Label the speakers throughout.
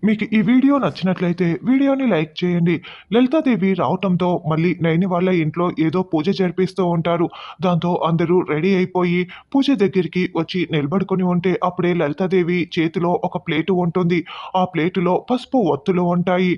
Speaker 1: మీకు ఈ వీడియో నచ్చినట్లయితే వీడియోని లైక్ చేయండి. లలితాదేవి రావటంతో మళ్ళీ నయని వాళ్ళ ఇంట్లో ఏదో పూజ జరిపిస్తూ ఉంటారు. దాంతో అందరూ రెడీ అయిపోయి పూజ దగ్గరికి వచ్చి నిలబడుకొని ఉంటే అప్పుడే లలితాదేవి చేతిలో ఒక ప్లేటు ఉంటుంది. ఆ ప్లేటులో పసుపు ఒత్తులు ఉంటాయి.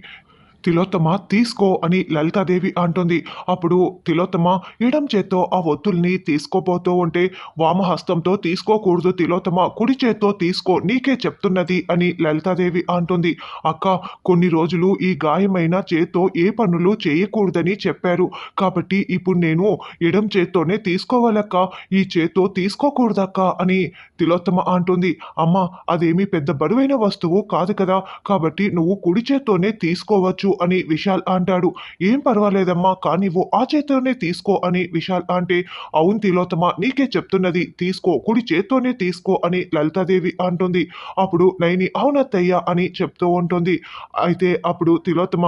Speaker 1: తిలోత్తమ తీసుకో అని లలితాదేవి అంటుంది. అప్పుడు తిలోత్తమ ఎడం చేత్తో ఆ ఒత్తుల్ని తీసుకోబోతూ ఉంటే వామహస్తంతో తీసుకోకూడదు తిలోత్తమ, కుడి చేత్తో తీసుకో నీకే చెప్తున్నది అని లలితాదేవి అంటుంది. అక్క, కొన్ని రోజులు ఈ గాయమైన చేత్తో ఏ పనులు చేయకూడదని చెప్పారు. కాబట్టి ఇప్పుడు నేను ఎడం చేత్తోనే తీసుకోవాలక్క, ఈ చేత్తో తీసుకోకూడదక్క అని తిలోత్తమ అంటుంది. అమ్మ, అదేమీ పెద్ద బరువైన వస్తువు కాదు కదా, కాబట్టి నువ్వు కుడి చేత్తోనే తీసుకోవచ్చు అని విశాల్ అంటాడు. ఏం పర్వాలేదమ్మా, కానివ్వు, ఆ చేత్తోనే తీసుకో అని విశాల్ అంటే, అవును తిలోత్తమ, నీకే చెప్తున్నది, తీసుకో, కుడి చేత్తోనే తీసుకో అని లలితాదేవి అంటుంది. అప్పుడు నయని అవునత్తయ్య అని చెప్తూ ఉంటుంది. అయితే అప్పుడు తిలోత్తమ,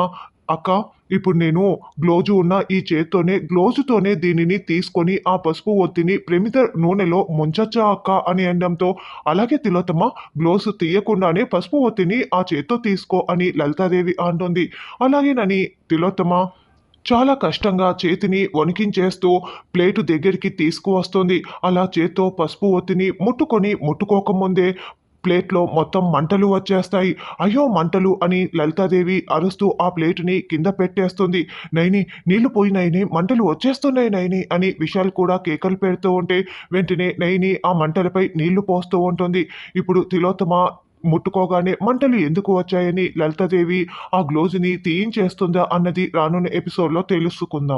Speaker 1: అక్క, ఇప్పుడు నేను గ్లోజు ఉన్న ఈ చేత్తోనే గ్లోజుతోనే దీనిని తీసుకొని ఆ పసుపు ఒత్తిని ప్రమిద నూనెలో ముంచొచ్చా అక్క అని అనడంతో, అలాగే తిలోత్తమ, గ్లోవ్స్ తీయకుండానే పసుపు ఒత్తిని ఆ చేత్తో తీసుకో అని లలితాదేవి అంటుంది. అలాగేనని తిలోత్తమ చాలా కష్టంగా చేతిని వణికించేస్తూ ప్లేటు దగ్గరికి తీసుకువస్తుంది. అలా చేత్తో పసుపు ఒత్తిని ముట్టుకొని ముట్టుకోకముందే ప్లేట్‌లో మొత్తం మంటలు వచ్చేస్తాయి. అయ్యో! మంటలు అని లలితాదేవి అరుస్తూ ఆ ప్లేటుని కింద పెట్టేస్తుంది. నైని, నీళ్లు పోయి నైని, మంటలు వచ్చేస్తున్నాయి నైని అని విశాల్ కూడా కేకలు పెడుతూ ఉంటే వెంటనే నైని ఆ మంటలపై నీళ్లు పోస్తూ ఉంటుంది. ఇప్పుడు తిలోత్తమ ముట్టుకోగానే మంటలు ఎందుకు వచ్చాయని లలితాదేవి ఆ గ్లోవ్స్‌ని తీయించేస్తుందా అన్నది రానున్న ఎపిసోడ్‌లో తెలుసుకుందాం.